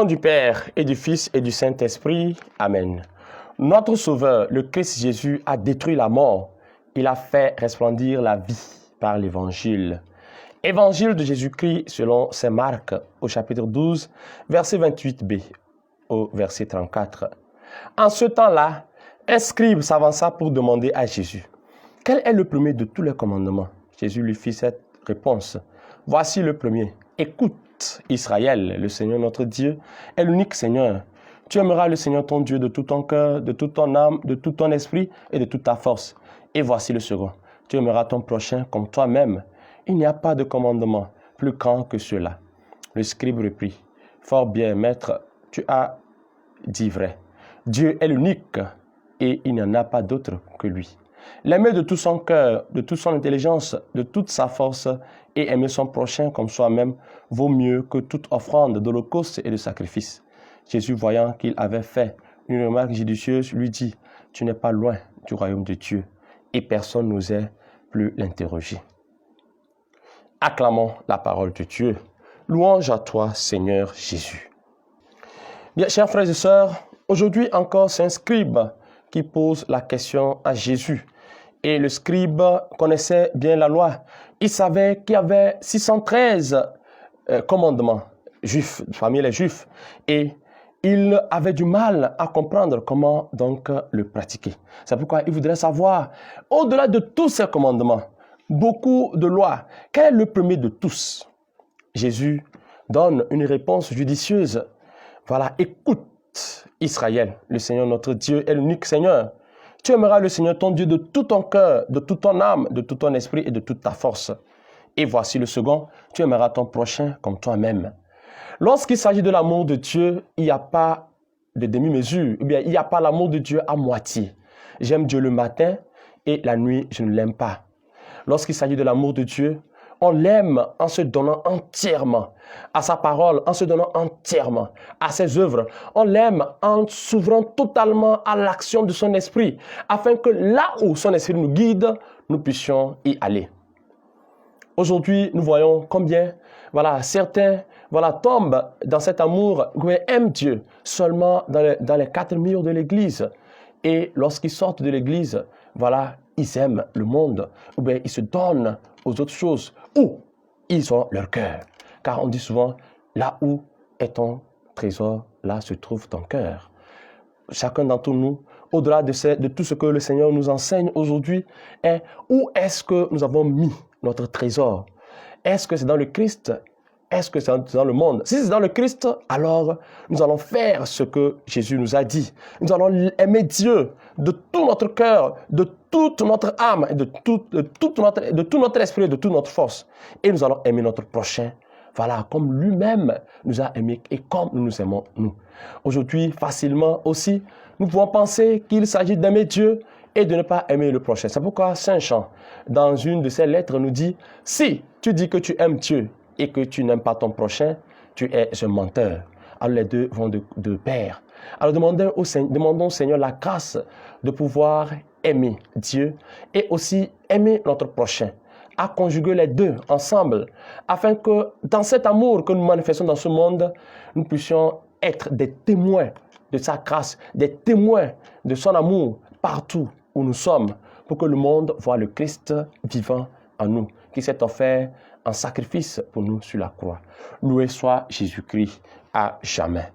nom du Père et du Fils et du Saint-Esprit. Amen. Notre Sauveur, le Christ Jésus, a détruit la mort. Il a fait resplendir la vie par l'Évangile. Évangile de Jésus-Christ selon saint Marc au chapitre 12, verset 28b au verset 34. En ce temps-là, un scribe s'avança pour demander à Jésus: quel est le premier de tous les commandements? Jésus lui fit cette réponse: voici le premier. Écoute, Israël, le Seigneur notre Dieu est l'unique Seigneur. Tu aimeras le Seigneur ton Dieu de tout ton cœur, de toute ton âme, de tout ton esprit et de toute ta force. Et voici le second. Tu aimeras ton prochain comme toi-même. Il n'y a pas de commandement plus grand que cela. Le scribe reprit: fort bien, maître, tu as dit vrai. Dieu est l'unique et il n'y en a pas d'autre que lui. L'aimer de tout son cœur, de toute son intelligence, de toute sa force et aimer son prochain comme soi-même vaut mieux que toute offrande d'holocauste et de sacrifice. Jésus, voyant qu'il avait fait une remarque judicieuse, lui dit: tu n'es pas loin du royaume de Dieu. Et personne n'osait plus l'interroger. Acclamons la parole de Dieu. Louange à toi, Seigneur Jésus. Bien, chers frères et sœurs, aujourd'hui encore, c'est un scribe qui pose la question à Jésus. Et le scribe connaissait bien la loi. Il savait qu'il y avait 613 commandements juifs, parmi les juifs. Et il avait du mal à comprendre comment donc le pratiquer. C'est pourquoi il voudrait savoir, au-delà de tous ces commandements, beaucoup de lois, quel est le premier de tous? Jésus donne une réponse judicieuse. Voilà, écoute, Israël, le Seigneur notre Dieu est l'unique Seigneur. Tu aimeras le Seigneur ton Dieu de tout ton cœur, de toute ton âme, de tout ton esprit et de toute ta force. Et voici le second, tu aimeras ton prochain comme toi-même. Lorsqu'il s'agit de l'amour de Dieu, il n'y a pas de demi-mesure, ou bien il n'y a pas l'amour de Dieu à moitié. J'aime Dieu le matin et la nuit, je ne l'aime pas. Lorsqu'il s'agit de l'amour de Dieu, on l'aime en se donnant entièrement à sa parole, en se donnant entièrement à ses œuvres. On l'aime en s'ouvrant totalement à l'action de son esprit, afin que là où son esprit nous guide, nous puissions y aller. Aujourd'hui, nous voyons combien certains tombent dans cet amour, aiment Dieu seulement dans les 4 murs de l'église. Et lorsqu'ils sortent de l'église, ils aiment le monde, ou bien ils se donnent aux autres choses, où ils ont leur cœur. Car on dit souvent, là où est ton trésor, là se trouve ton cœur. Chacun d'entre nous, au-delà de tout ce que le Seigneur nous enseigne aujourd'hui, est où est-ce que nous avons mis notre trésor? Est-ce que c'est dans le Christ? Est-ce que c'est dans le monde? Si c'est dans le Christ, alors nous allons faire ce que Jésus nous a dit. Nous allons aimer Dieu de tout notre cœur, de toute notre âme, de tout notre esprit, de toute notre force. Et nous allons aimer notre prochain, comme lui-même nous a aimés et comme nous nous aimons nous. Aujourd'hui, facilement aussi, nous pouvons penser qu'il s'agit d'aimer Dieu et de ne pas aimer le prochain. C'est pourquoi Saint Jean, dans une de ses lettres, nous dit: si tu dis que tu aimes Dieu et que tu n'aimes pas ton prochain, tu es un menteur. Alors les deux vont de pair. Alors demandons au Seigneur la grâce de pouvoir aimer Dieu et aussi aimer notre prochain, à conjuguer les deux ensemble, afin que dans cet amour que nous manifestons dans ce monde, nous puissions être des témoins de sa grâce, des témoins de son amour partout où nous sommes, pour que le monde voie le Christ vivant en nous, qui s'est offert en sacrifice pour nous sur la croix. Loué soit Jésus-Christ à jamais.